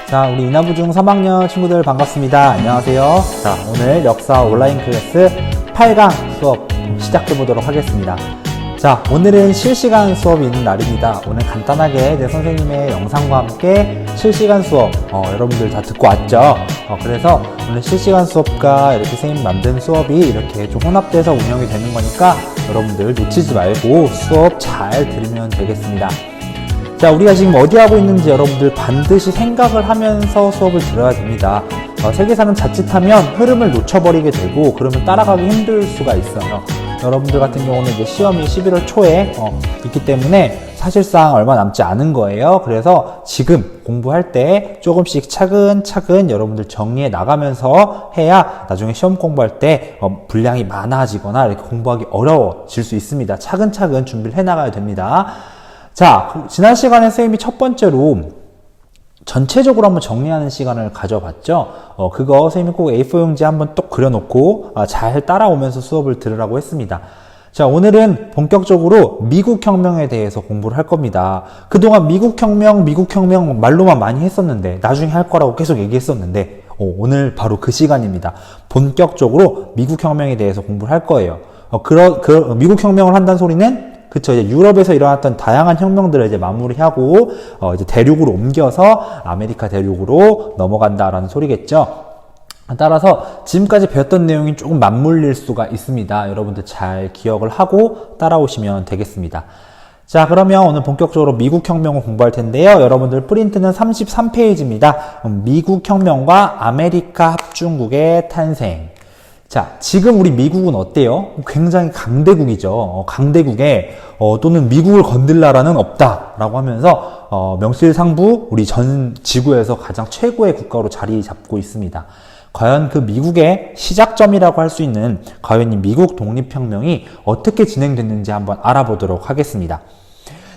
자, 우리 인하부중 3학년 친구들 반갑습니다. 안녕하세요. 자, 오늘 역사 온라인 클래스 8강 수업 시작해 보도록 하겠습니다. 자, 오늘은 실시간 수업이 있는 날입니다. 오늘 간단하게 내 선생님의 영상과 함께 실시간 수업 여러분들 다 듣고 왔죠? 그래서 오늘 실시간 수업과 이렇게 선생님 만든 수업이 이렇게 좀 혼합돼서 운영이 되는 거니까 여러분들 놓치지 말고 수업 잘 들으면 되겠습니다. 자, 우리가 지금 어디 하고 있는지 여러분들 반드시 생각을 하면서 수업을 들어야 됩니다. 세계사는 자칫하면 흐름을 놓쳐버리게 되고 그러면 따라가기 힘들 수가 있어요. 여러분들 같은 경우는 이제 시험이 11월 초에 있기 때문에 사실상 얼마 남지 않은 거예요. 그래서 지금 공부할 때 조금씩 차근차근 여러분들 정리해 나가면서 해야 나중에 시험 공부할 때 분량이 많아지거나 이렇게 공부하기 어려워질 수 있습니다. 차근차근 준비를 해 나가야 됩니다. 자, 지난 시간에 선생님이 첫 번째로 전체적으로 한번 정리하는 시간을 가져봤죠. 그거 선생님이 꼭 A4 용지에 한번 똑 그려놓고 잘 따라오면서 수업을 들으라고 했습니다. 자, 오늘은 본격적으로 미국 혁명에 대해서 공부를 할 겁니다. 그동안 미국 혁명 말로만 많이 했었는데 나중에 할 거라고 계속 얘기했었는데 오늘 바로 그 시간입니다. 본격적으로 미국 혁명에 대해서 공부를 할 거예요. 미국 혁명을 한다는 소리는 그쵸, 이제 유럽에서 일어났던 다양한 혁명들을 이제 마무리하고, 이제 대륙으로 옮겨서 아메리카 대륙으로 넘어간다라는 소리겠죠. 따라서 지금까지 배웠던 내용이 조금 맞물릴 수가 있습니다. 여러분들 잘 기억을 하고 따라오시면 되겠습니다. 자, 그러면 오늘 본격적으로 미국 혁명을 공부할 텐데요. 여러분들 프린트는 33페이지입니다. 미국 혁명과 아메리카 합중국의 탄생. 자, 지금 우리 미국은 어때요? 굉장히 강대국이죠. 강대국에 또는 미국을 건들 나라는 없다라고 하면서 명실상부 우리 전 지구에서 가장 최고의 국가로 자리 잡고 있습니다. 과연 그 미국의 시작점이라고 할 수 있는 과연 이 미국 독립혁명이 어떻게 진행됐는지 한번 알아보도록 하겠습니다.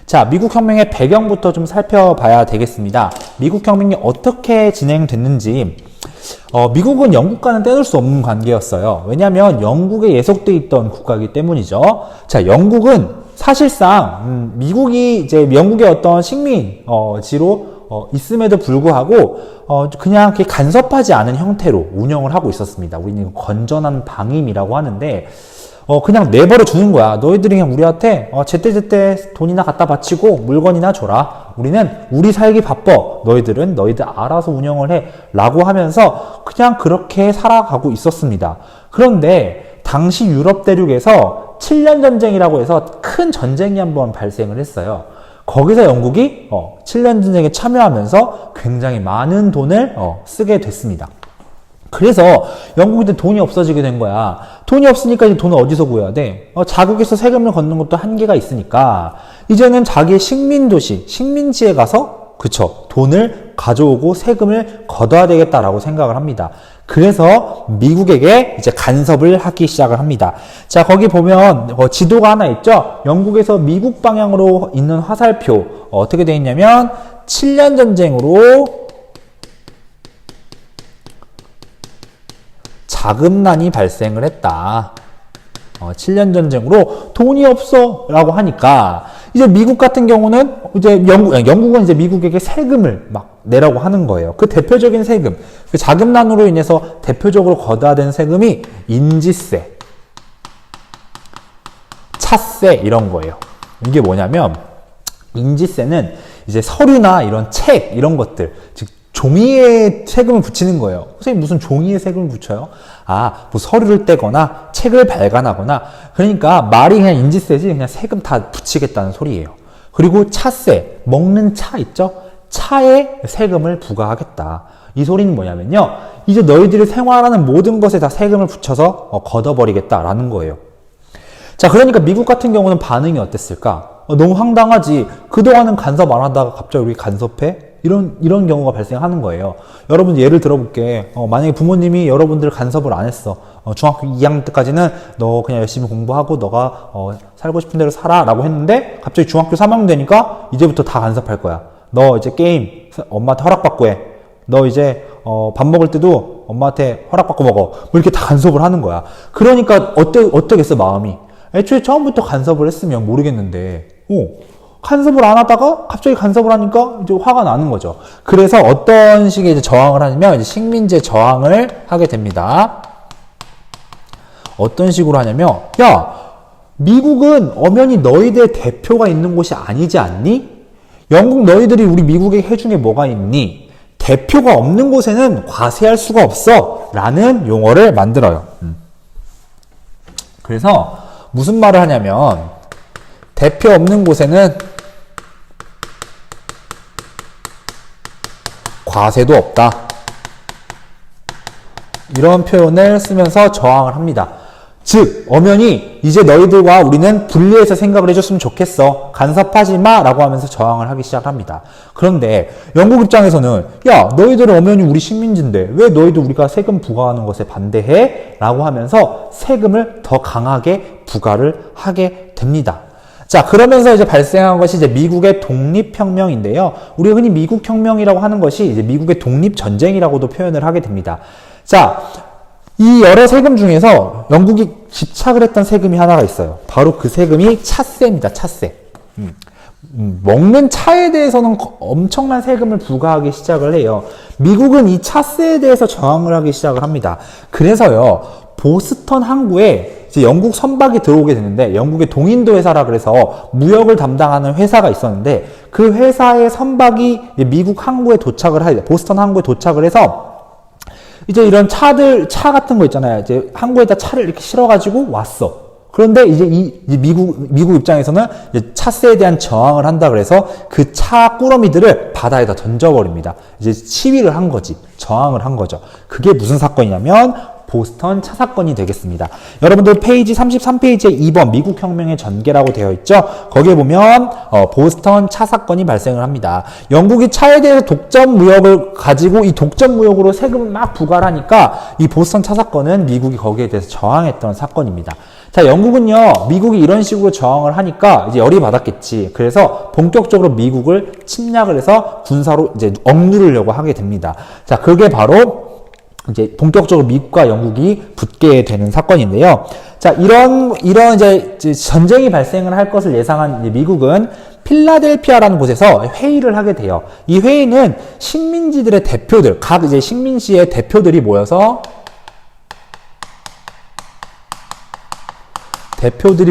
자, 미국 혁명의 배경부터 좀 살펴봐야 되겠습니다. 미국 혁명이 어떻게 진행됐는지 미국은 영국과는 떼놓을 수 없는 관계였어요. 왜냐하면 영국에 예속돼 있던 국가이기 때문이죠. 자, 영국은 사실상 미국이 이제 영국의 어떤 식민지로 있음에도 불구하고 그냥 이렇게 간섭하지 않은 형태로 운영을 하고 있었습니다. 우리는 건전한 방임이라고 하는데 그냥 내버려 두는 거야. 너희들이 그냥 우리한테 제때제때 돈이나 갖다 바치고 물건이나 줘라. 우리는 우리 살기 바빠. 너희들은 너희들 알아서 운영을 해. 라고 하면서 그냥 그렇게 살아가고 있었습니다. 그런데 당시 유럽 대륙에서 7년 전쟁이라고 해서 큰 전쟁이 한번 발생을 했어요. 거기서 영국이 7년 전쟁에 참여하면서 굉장히 많은 돈을 쓰게 됐습니다. 그래서 영국인데 돈이 없어지게 된 거야. 돈이 없으니까 이제 돈을 어디서 구해야 돼? 자국에서 세금을 걷는 것도 한계가 있으니까 이제는 자기의 식민도시, 식민지에 가서 그쵸, 돈을 가져오고 세금을 걷어야 되겠다라고 생각을 합니다. 그래서 미국에게 이제 간섭을 하기 시작을 합니다. 자, 거기 보면 지도가 하나 있죠? 영국에서 미국 방향으로 있는 화살표 어떻게 되어 있냐면 7년 전쟁으로 자금난이 발생을 했다. 7년 전쟁으로 돈이 없어 라고 하니까 이제 미국 같은 경우는 이제 영국은 이제 미국에게 세금을 막 내라고 하는 거예요. 그 대표적인 세금, 그 자금난으로 인해서 대표적으로 걷어야 되는 세금이 인지세, 차세 이런 거예요. 이게 뭐냐면 인지세는 이제 서류나 이런 책 이런 것들, 즉 종이에 세금을 붙이는 거예요. 선생님 무슨 종이에 세금을 붙여요? 뭐 서류를 떼거나 책을 발간하거나 그러니까 말이 그냥 인지세지 그냥 세금 다 붙이겠다는 소리예요. 그리고 차세, 먹는 차 있죠? 차에 세금을 부과하겠다. 이 소리는 뭐냐면요. 이제 너희들이 생활하는 모든 것에 다 세금을 붙여서 걷어버리겠다라는 거예요. 자, 그러니까 미국 같은 경우는 반응이 어땠을까? 너무 황당하지. 그동안은 간섭 안 하다가 갑자기 우리 간섭해? 이런 경우가 발생하는 거예요. 여러분 예를 들어볼게. 만약에 부모님이 여러분들 간섭을 안 했어. 중학교 2학년 때까지는 너 그냥 열심히 공부하고 너가 살고 싶은 대로 살아 라고 했는데 갑자기 중학교 3학년 되니까 이제부터 다 간섭할 거야. 너 이제 게임 엄마한테 허락받고 해. 너 이제 밥 먹을 때도 엄마한테 허락받고 먹어. 뭐 이렇게 다 간섭을 하는 거야. 그러니까 어떻겠어 마음이. 애초에 처음부터 간섭을 했으면 모르겠는데 간섭을 안 하다가 갑자기 간섭을 하니까 이제 화가 나는 거죠. 그래서 어떤 식의 이제 저항을 하냐면 이제 식민지에 저항을 하게 됩니다. 어떤 식으로 하냐면, 야, 미국은 엄연히 너희들 대표가 있는 곳이 아니지 않니? 영국 너희들이 우리 미국에 해준 게 뭐가 있니? 대표가 없는 곳에는 과세할 수가 없어. 라는 용어를 만들어요. 그래서 무슨 말을 하냐면, 대표 없는 곳에는 과세도 없다. 이런 표현을 쓰면서 저항을 합니다. 즉, 엄연히 이제 너희들과 우리는 분리해서 생각을 해줬으면 좋겠어. 간섭하지 마. 라고 하면서 저항을 하기 시작합니다. 그런데 영국 입장에서는 야, 너희들은 엄연히 우리 식민지인데 왜 너희도 우리가 세금 부과하는 것에 반대해? 라고 하면서 세금을 더 강하게 부과를 하게 됩니다. 자, 그러면서 이제 발생한 것이 이제 미국의 독립혁명인데요. 우리가 흔히 미국혁명이라고 하는 것이 이제 미국의 독립전쟁이라고도 표현을 하게 됩니다. 자, 이 여러 세금 중에서 영국이 집착을 했던 세금이 하나가 있어요. 바로 그 세금이 차세입니다. 차세. 먹는 차에 대해서는 엄청난 세금을 부과하기 시작을 해요. 미국은 이 차세에 대해서 저항을 하기 시작을 합니다. 그래서요, 보스턴 항구에 이제 영국 선박이 들어오게 되는데, 영국의 동인도 회사라 그래서 무역을 담당하는 회사가 있었는데, 그 회사의 선박이 미국 항구에 도착을 하게 돼. 보스턴 항구에 도착을 해서 이제 이런 차 같은 거 있잖아요. 이제 항구에다 차를 이렇게 실어가지고 왔어. 그런데 이제 미국 입장에서는 이제 차세에 대한 저항을 한다 그래서 그 차 꾸러미들을 바다에다 던져버립니다. 이제 시위를 한 거지. 저항을 한 거죠. 그게 무슨 사건이냐면 보스턴 차 사건이 되겠습니다. 여러분들 페이지 33페이지에 2번 미국 혁명의 전개라고 되어 있죠. 거기에 보면 보스턴 차 사건이 발생을 합니다. 영국이 차에 대해서 독점 무역을 가지고 이 독점 무역으로 세금을 막 부과를 하니까 이 보스턴 차 사건은 미국이 거기에 대해서 저항했던 사건입니다. 자, 영국은요, 미국이 이런 식으로 저항을 하니까 이제 열이 받았겠지. 그래서 본격적으로 미국을 침략을 해서 군사로 이제 억누르려고 하게 됩니다. 자, 그게 바로 이제 본격적으로 미국과 영국이 붙게 되는 사건인데요. 자, 이런 이제 전쟁이 발생을 할 것을 예상한 이제 미국은 필라델피아라는 곳에서 회의를 하게 돼요. 이 회의는 식민지들의 대표들, 각 이제 식민지의 대표들이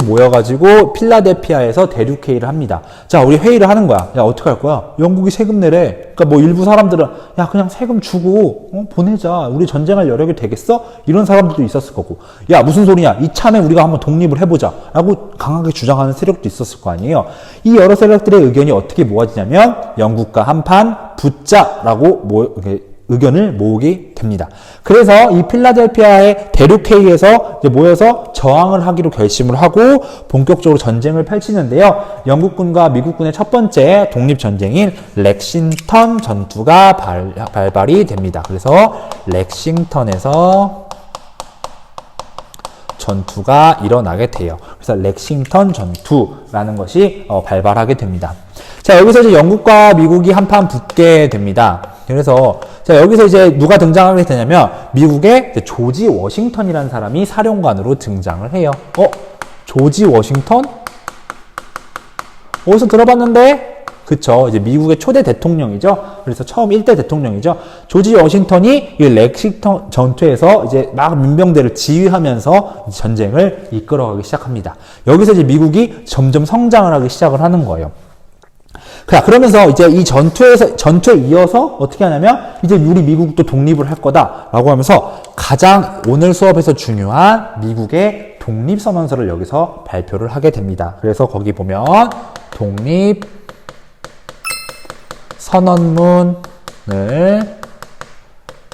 모여가지고 필라델피아에서 대륙회의를 합니다. 자, 우리 회의를 하는 거야. 야, 어떻게 할 거야? 영국이 세금 내래. 그러니까 뭐 일부 사람들은 야, 그냥 세금 주고 보내자. 우리 전쟁할 여력이 되겠어? 이런 사람들도 있었을 거고. 야, 무슨 소리냐? 이참에 우리가 한번 독립을 해보자. 라고 강하게 주장하는 세력도 있었을 거 아니에요. 이 여러 세력들의 의견이 어떻게 모아지냐면 영국과 한판 붙자라고 의견을 모으게 됩니다. 그래서 이 필라델피아의 대륙회의에서 이제 모여서 저항을 하기로 결심을 하고 본격적으로 전쟁을 펼치는데요. 영국군과 미국군의 첫 번째 독립전쟁인 렉싱턴 전투가 발발이 됩니다. 그래서 렉싱턴에서 전투가 일어나게 돼요. 그래서 렉싱턴 전투라는 것이 발발하게 됩니다. 자, 여기서 이제 영국과 미국이 한판 붙게 됩니다. 그래서 자, 여기서 이제 누가 등장하게 되냐면 미국의 조지 워싱턴이라는 사람이 사령관으로 등장을 해요. 조지 워싱턴? 어디서 들어봤는데? 그쵸. 이제 미국의 초대 대통령이죠. 그래서 처음 1대 대통령이죠. 조지 워싱턴이 이 렉싱턴 전투에서 이제 막 민병대를 지휘하면서 전쟁을 이끌어가기 시작합니다. 여기서 이제 미국이 점점 성장을 하기 시작을 하는 거예요. 자, 그러면서 이제 이 전투에 이어서 어떻게 하냐면 이제 우리 미국도 독립을 할 거다라고 하면서 가장 오늘 수업에서 중요한 미국의 독립선언서를 여기서 발표를 하게 됩니다. 그래서 거기 보면 독립선언문을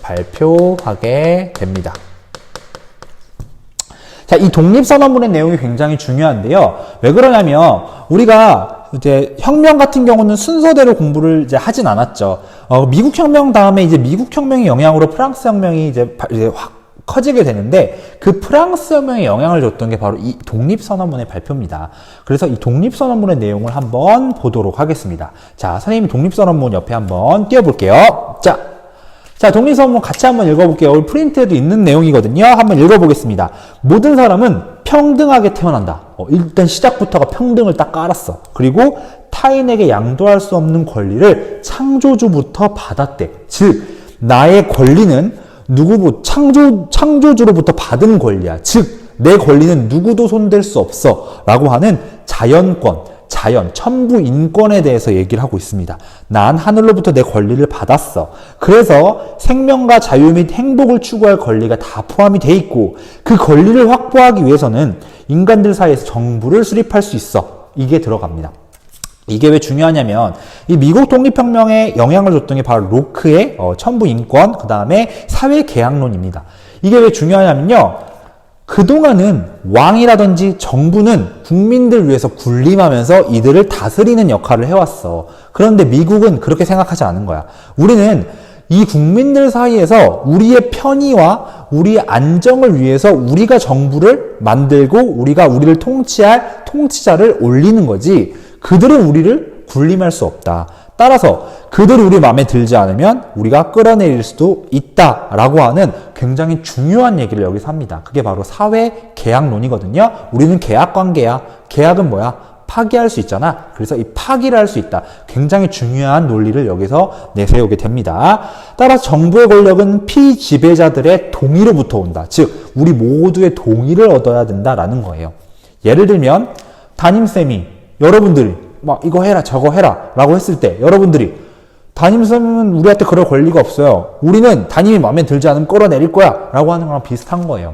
발표하게 됩니다. 자, 이 독립선언문의 내용이 굉장히 중요한데요. 왜 그러냐면 우리가 이제 혁명 같은 경우는 순서대로 공부를 이제 하진 않았죠. 미국 혁명 다음에 이제 미국 혁명의 영향으로 프랑스 혁명이 이제 확 커지게 되는데 그 프랑스 혁명에 영향을 줬던 게 바로 이 독립선언문의 발표입니다. 그래서 이 독립선언문의 내용을 한번 보도록 하겠습니다. 자, 선생님이 독립선언문 옆에 한번 띄워볼게요. 자, 독립선언문 같이 한번 읽어볼게요. 우리 프린트에도 있는 내용이거든요. 한번 읽어보겠습니다. 모든 사람은 평등하게 태어난다. 일단 시작부터가 평등을 딱 깔았어. 그리고 타인에게 양도할 수 없는 권리를 창조주부터 받았대. 즉 나의 권리는 창조주로부터 받은 권리야. 즉 내 권리는 누구도 손댈 수 없어 라고 하는 천부 인권에 대해서 얘기를 하고 있습니다. 난 하늘로부터 내 권리를 받았어. 그래서 생명과 자유 및 행복을 추구할 권리가 다 포함이 돼 있고 그 권리를 확보하기 위해서는 인간들 사이에서 정부를 수립할 수 있어. 이게 들어갑니다. 이게 왜 중요하냐면 이 미국 독립혁명에 영향을 줬던 게 바로 로크의 천부 인권, 그 다음에 사회계약론입니다. 이게 왜 중요하냐면요. 그동안은 왕이라든지 정부는 국민들 위해서 군림하면서 이들을 다스리는 역할을 해왔어. 그런데 미국은 그렇게 생각하지 않은 거야. 우리는 이 국민들 사이에서 우리의 편의와 우리의 안정을 위해서 우리가 정부를 만들고 우리를 통치할 통치자를 올리는 거지 그들은 우리를 군림할 수 없다. 따라서 그들이 우리 마음에 들지 않으면 우리가 끌어내릴 수도 있다라고 하는 굉장히 중요한 얘기를 여기서 합니다. 그게 바로 사회계약론이거든요. 우리는 계약관계야. 계약은 뭐야? 파기할 수 있잖아. 그래서 이 파기를 할 수 있다. 굉장히 중요한 논리를 여기서 내세우게 됩니다. 따라서 정부의 권력은 피지배자들의 동의로부터 온다. 즉 우리 모두의 동의를 얻어야 된다라는 거예요. 예를 들면 담임쌤이 여러분들이 막 이거 해라 저거 해라 라고 했을 때 여러분들이 담임쌤은 우리한테 그럴 권리가 없어요. 우리는 담임이 마음에 들지 않으면 끌어내릴 거야 라고 하는 거랑 비슷한 거예요.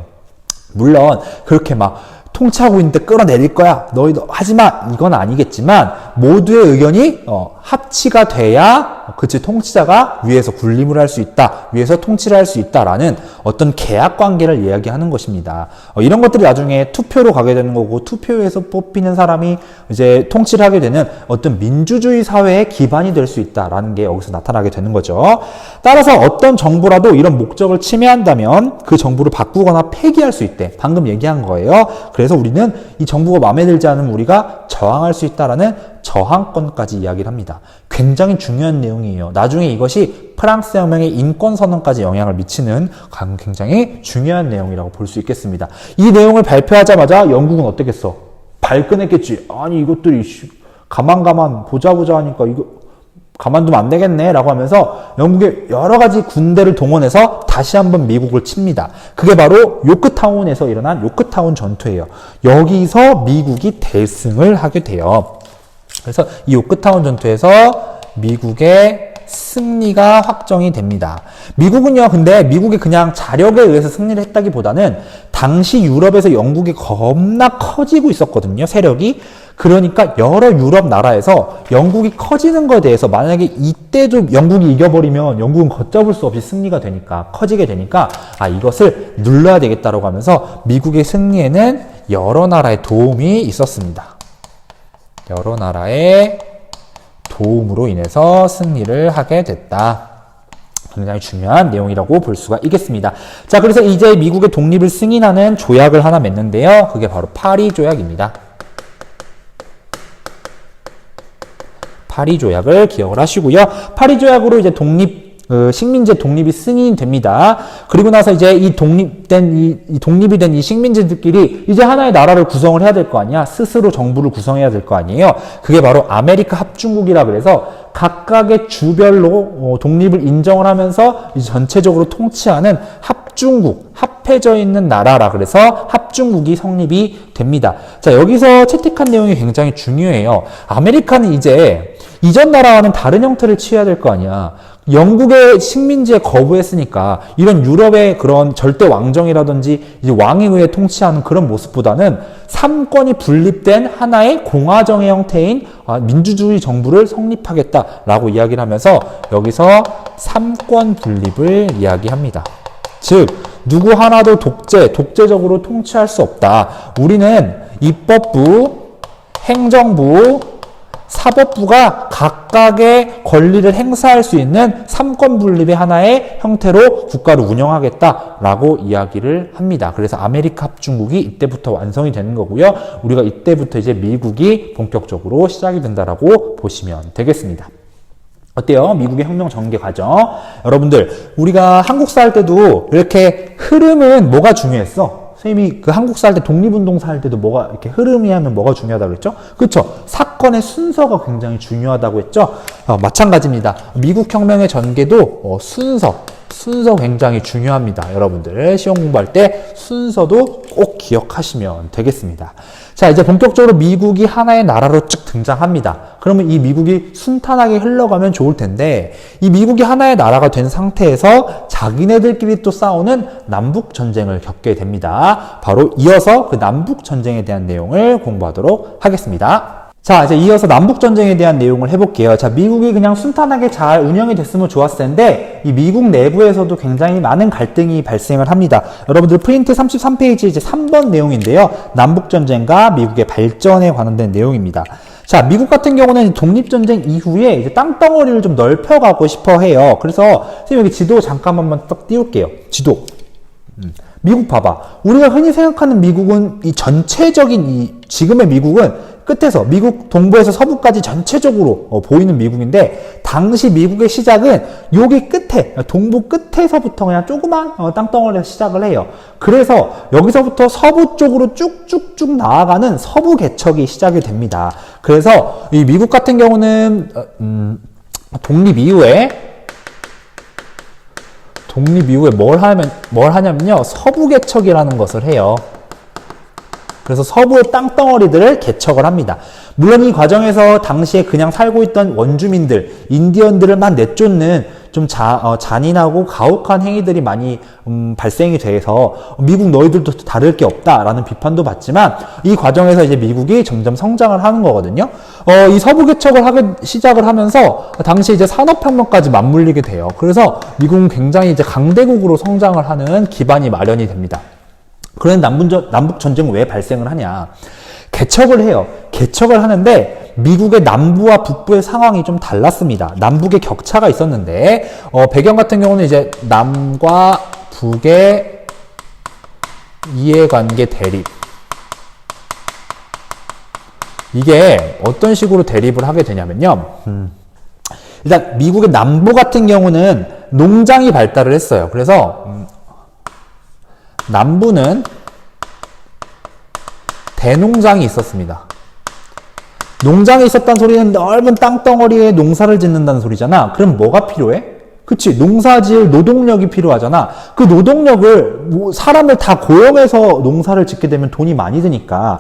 물론 그렇게 막 통치하고 있는데 끌어내릴 거야 너희도 하지마 이건 아니겠지만 모두의 의견이 합치가 돼야 그치 통치자가 위에서 군림을 할 수 있다 위에서 통치를 할 수 있다라는 어떤 계약 관계를 이야기하는 것입니다. 이런 것들이 나중에 투표로 가게 되는 거고 투표에서 뽑히는 사람이 이제 통치를 하게 되는 어떤 민주주의 사회의 기반이 될 수 있다라는 게 여기서 나타나게 되는 거죠. 따라서 어떤 정부라도 이런 목적을 침해한다면 그 정부를 바꾸거나 폐기할 수 있대. 방금 얘기한 거예요. 그래서 우리는 이 정부가 마음에 들지 않으면 우리가 저항할 수 있다라는 저항권까지 이야기를 합니다. 굉장히 중요한 내용이에요. 나중에 이것이 프랑스 혁명의 인권선언까지 영향을 미치는 굉장히 중요한 내용이라고 볼 수 있겠습니다. 이 내용을 발표하자마자 영국은 어떻겠어? 발끈했겠지. 아니 이것들이 가만 보자 하니까 이거 가만두면 안 되겠네 라고 하면서 영국의 여러 가지 군대를 동원해서 다시 한번 미국을 칩니다. 그게 바로 요크타운에서 일어난 요크타운 전투예요. 여기서 미국이 대승을 하게 돼요. 그래서 이 요크타운 전투에서 미국의 승리가 확정이 됩니다. 미국은요, 근데 미국이 그냥 자력에 의해서 승리를 했다기보다는 당시 유럽에서 영국이 겁나 커지고 있었거든요, 세력이. 그러니까 여러 유럽 나라에서 영국이 커지는 것에 대해서 만약에 이때도 영국이 이겨버리면 영국은 걷잡을 수 없이 승리가 되니까 커지게 되니까 이것을 눌러야 되겠다라고 하면서 미국의 승리에는 여러 나라의 도움이 있었습니다. 여러 나라의 도움으로 인해서 승리를 하게 됐다. 굉장히 중요한 내용이라고 볼 수가 있겠습니다. 자, 그래서 이제 미국의 독립을 승인하는 조약을 하나 맺는데요. 그게 바로 파리 조약입니다. 파리 조약을 기억을 하시고요. 파리 조약으로 이제 식민지 독립이 승인이 됩니다. 그리고 나서 이제 이 독립이 된 이 식민지들끼리 이제 하나의 나라를 구성을 해야 될 거 아니야. 스스로 정부를 구성해야 될 거 아니에요. 그게 바로 아메리카 합중국이라 그래서 각각의 주별로 독립을 인정을 하면서 이제 전체적으로 통치하는 합중국, 합해져 있는 나라라 그래서 합중국이 성립이 됩니다. 자, 여기서 채택한 내용이 굉장히 중요해요. 아메리카는 이제 이전 나라와는 다른 형태를 취해야 될 거 아니야. 영국의 식민지에 거부했으니까 이런 유럽의 그런 절대 왕정이라든지 이제 왕에 의해 통치하는 그런 모습보다는 삼권이 분립된 하나의 공화정의 형태인 민주주의 정부를 성립하겠다라고 이야기를 하면서 여기서 삼권 분립을 이야기합니다. 즉 누구 하나도 독재적으로 통치할 수 없다. 우리는 입법부, 행정부, 사법부가 각각의 권리를 행사할 수 있는 삼권 분립의 하나의 형태로 국가를 운영하겠다라고 이야기를 합니다. 그래서 아메리카 합중국이 이때부터 완성이 되는 거고요. 우리가 이때부터 이제 미국이 본격적으로 시작이 된다라고 보시면 되겠습니다. 어때요? 미국의 혁명 전개 과정. 여러분들, 우리가 한국사 할 때도 이렇게 흐름은 뭐가 중요했어? 선생님이 그 한국사 할 때 독립운동사 할 때도 뭐가 이렇게 흐름이 하면 뭐가 중요하다고 그랬죠? 그쵸? 사건의 순서가 굉장히 중요하다고 했죠? 마찬가지입니다. 미국 혁명의 전개도 순서 굉장히 중요합니다. 여러분들 시험 공부할 때 순서도 꼭 기억하시면 되겠습니다. 자, 이제 본격적으로 미국이 하나의 나라로 쭉 등장합니다. 그러면 이 미국이 순탄하게 흘러가면 좋을 텐데 이 미국이 하나의 나라가 된 상태에서 자기네들끼리 또 싸우는 남북전쟁을 겪게 됩니다. 바로 이어서 그 남북전쟁에 대한 내용을 공부하도록 하겠습니다. 자, 이제 이어서 남북전쟁에 대한 내용을 해볼게요. 자, 미국이 그냥 순탄하게 잘 운영이 됐으면 좋았을 텐데, 이 미국 내부에서도 굉장히 많은 갈등이 발생을 합니다. 여러분들 프린트 33페이지 이제 3번 내용인데요. 남북전쟁과 미국의 발전에 관련된 내용입니다. 자, 미국 같은 경우는 독립전쟁 이후에 이제 땅덩어리를 좀 넓혀가고 싶어 해요. 그래서, 선생님 여기 지도 잠깐만 딱 띄울게요. 지도. 미국 봐봐. 우리가 흔히 생각하는 미국은 이 전체적인 이 지금의 미국은 끝에서 미국 동부에서 서부까지 전체적으로 보이는 미국인데 당시 미국의 시작은 여기 끝에 동부 끝에서부터 그냥 조그만 땅덩어리에서 시작을 해요. 그래서 여기서부터 서부 쪽으로 쭉쭉쭉 나아가는 서부 개척이 시작이 됩니다. 그래서 이 미국 같은 경우는 독립 이후에 뭘 하냐면요. 서부 개척이라는 것을 해요. 그래서 서부의 땅덩어리들을 개척을 합니다. 물론 이 과정에서 당시에 그냥 살고 있던 원주민들, 인디언들을 막 내쫓는 좀 잔인하고 가혹한 행위들이 많이 발생이 돼서 미국 너희들도 다를 게 없다라는 비판도 받지만 이 과정에서 이제 미국이 점점 성장을 하는 거거든요. 이 서부 개척을 시작을 하면서 당시 이제 산업혁명까지 맞물리게 돼요. 그래서 미국은 굉장히 이제 강대국으로 성장을 하는 기반이 마련이 됩니다. 그런 남북전쟁은 왜 발생을 하냐. 개척을 해요. 개척을 하는데 미국의 남부와 북부의 상황이 좀 달랐습니다. 남북의 격차가 있었는데 배경 같은 경우는 이제 남과 북의 이해관계 대립. 이게 어떤 식으로 대립을 하게 되냐면요. 일단 미국의 남부 같은 경우는 농장이 발달을 했어요. 그래서 남부는 대농장이 있었습니다. 농장이 있었다는 소리는 넓은 땅덩어리에 농사를 짓는다는 소리잖아. 그럼 뭐가 필요해? 그치, 농사지을 노동력이 필요하잖아. 그 노동력을 사람을 다 고용해서 농사를 짓게 되면 돈이 많이 드니까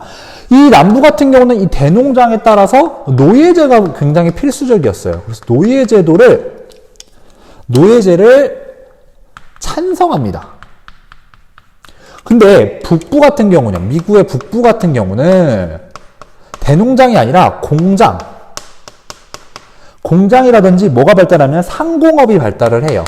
이 남부 같은 경우는 이 대농장에 따라서 노예제가 굉장히 필수적이었어요. 그래서 노예제를 찬성합니다. 근데 북부 같은 경우는, 미국의 북부 같은 경우는 대농장이 아니라 공장이라든지 뭐가 발달하면 상공업이 발달을 해요.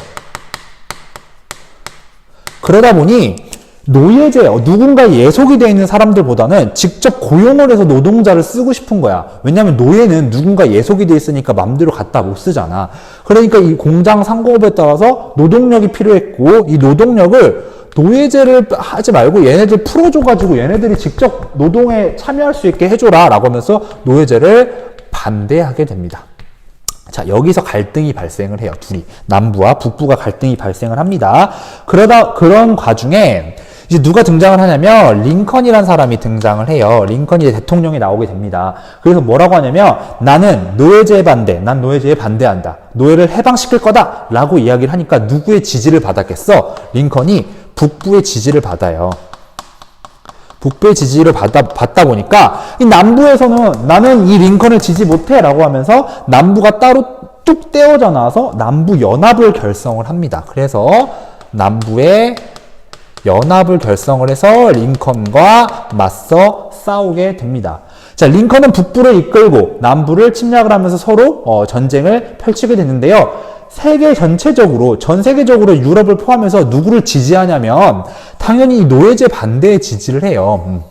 그러다 보니 노예제, 누군가 예속이 되어 있는 사람들보다는 직접 고용을 해서 노동자를 쓰고 싶은 거야. 왜냐하면 노예는 누군가 예속이 되어 있으니까 맘대로 갖다 못 쓰잖아. 그러니까 이 공장 상공업에 따라서 노동력이 필요했고 이 노동력을 노예제를 하지 말고 얘네들 풀어줘가지고 얘네들이 직접 노동에 참여할 수 있게 해줘라 라고 하면서 노예제를 반대하게 됩니다. 자, 여기서 갈등이 발생을 해요. 둘이. 남부와 북부가 갈등이 발생을 합니다. 그런 과중에 이제 누가 등장을 하냐면 링컨이라는 사람이 등장을 해요. 링컨이 이제 대통령이 나오게 됩니다. 그래서 뭐라고 하냐면 나는 노예제에 반대, 난 노예제에 반대한다. 노예를 해방시킬 거다 라고 이야기를 하니까 누구의 지지를 받았겠어? 링컨이 북부의 지지를 받아요. 북부의 지지를 받다 보니까 이 남부에서는 나는 이 링컨을 지지 못해 라고 하면서 남부가 따로 뚝 떼어져 나와서 남부 연합을 결성을 합니다. 그래서 남부의 연합을 결성을 해서 링컨과 맞서 싸우게 됩니다. 자, 링컨은 북부를 이끌고 남부를 침략을 하면서 서로 전쟁을 펼치게 됐는데요. 전 세계적으로 유럽을 포함해서 누구를 지지하냐면 당연히 이 노예제 반대에 지지를 해요.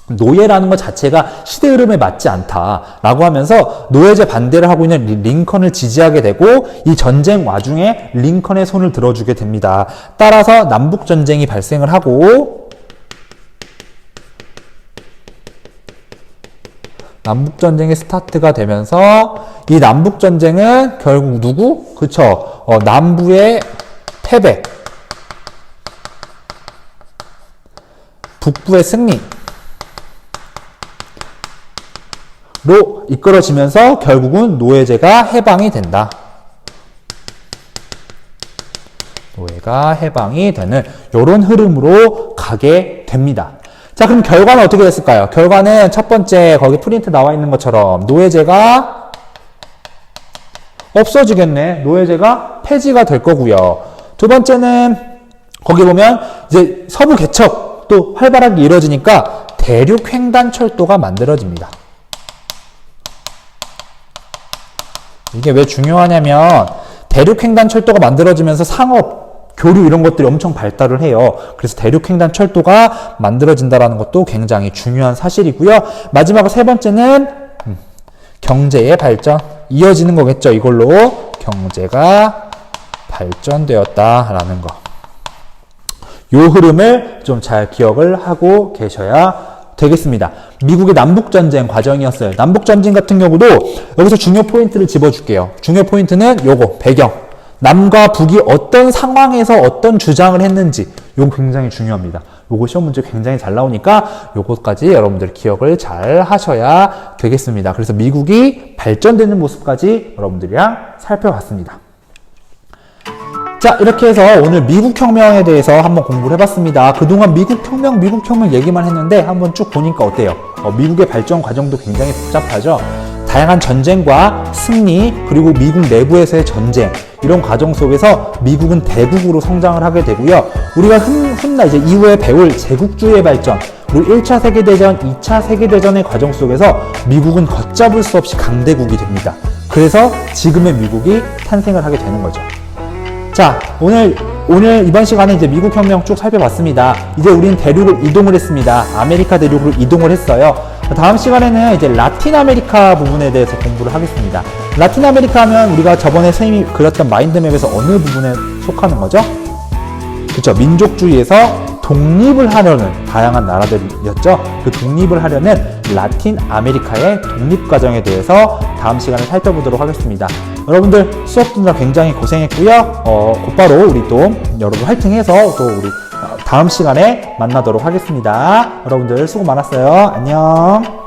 노예라는 것 자체가 시대 흐름에 맞지 않다라고 하면서 노예제 반대를 하고 있는 링컨을 지지하게 되고 이 전쟁 와중에 링컨의 손을 들어주게 됩니다. 따라서 남북전쟁이 발생을 하고 남북전쟁이 스타트가 되면서 이 남북전쟁은 결국 누구? 그쵸. 남부의 패배. 북부의 승리로 이끌어지면서 결국은 노예제가 해방이 된다. 노예가 해방이 되는 이런 흐름으로 가게 됩니다. 자, 그럼 결과는 어떻게 됐을까요? 결과는 첫 번째 거기 프린트 나와 있는 것처럼 노예제가 없어지겠네. 노예제가 폐지가 될 거고요. 두 번째는 거기 보면 이제 서부 개척도 활발하게 이루어지니까 대륙횡단철도가 만들어집니다. 이게 왜 중요하냐면 대륙횡단철도가 만들어지면서 상업, 교류 이런 것들이 엄청 발달을 해요. 그래서 대륙횡단철도가 만들어진다는 것도 굉장히 중요한 사실이고요. 마지막으로 세 번째는 경제의 발전, 이어지는 거겠죠. 이걸로 경제가 발전되었다라는 거. 요 흐름을 좀 잘 기억을 하고 계셔야 되겠습니다. 미국의 남북전쟁 과정이었어요. 남북전쟁 같은 경우도 여기서 중요 포인트를 집어줄게요. 중요 포인트는 요거, 배경. 남과 북이 어떤 상황에서 어떤 주장을 했는지 요거 굉장히 중요합니다. 요거 시험 문제 굉장히 잘 나오니까 요것까지 여러분들 기억을 잘 하셔야 되겠습니다. 그래서 미국이 발전되는 모습까지 여러분들이랑 살펴봤습니다. 자, 이렇게 해서 오늘 미국혁명에 대해서 한번 공부를 해봤습니다. 그동안 미국혁명 얘기만 했는데 한번 쭉 보니까 어때요? 미국의 발전 과정도 굉장히 복잡하죠? 다양한 전쟁과 승리, 그리고 미국 내부에서의 전쟁, 이런 과정 속에서 미국은 대국으로 성장을 하게 되고요. 우리가 훗날 이제 이후에 배울 제국주의의 발전, 그리고 1차 세계대전, 2차 세계대전의 과정 속에서 미국은 걷잡을 수 없이 강대국이 됩니다. 그래서 지금의 미국이 탄생을 하게 되는 거죠. 자, 오늘 이번 시간에 이제 미국 혁명 쭉 살펴봤습니다. 이제 우리는 대륙을 이동을 했습니다. 아메리카 대륙으로 이동을 했어요. 다음 시간에는 이제 라틴 아메리카 부분에 대해서 공부를 하겠습니다. 라틴 아메리카 하면 우리가 저번에 선생님이 그렸던 마인드맵에서 어느 부분에 속하는 거죠? 그렇죠. 민족주의에서 독립을 하려는 다양한 나라들이었죠. 그 독립을 하려는 라틴 아메리카의 독립 과정에 대해서 다음 시간에 살펴보도록 하겠습니다. 여러분들 수업 듣느라 굉장히 고생했고요. 곧바로 우리 또 여러분 화이팅해서 또 우리 다음 시간에 만나도록 하겠습니다. 여러분들 수고 많았어요. 안녕.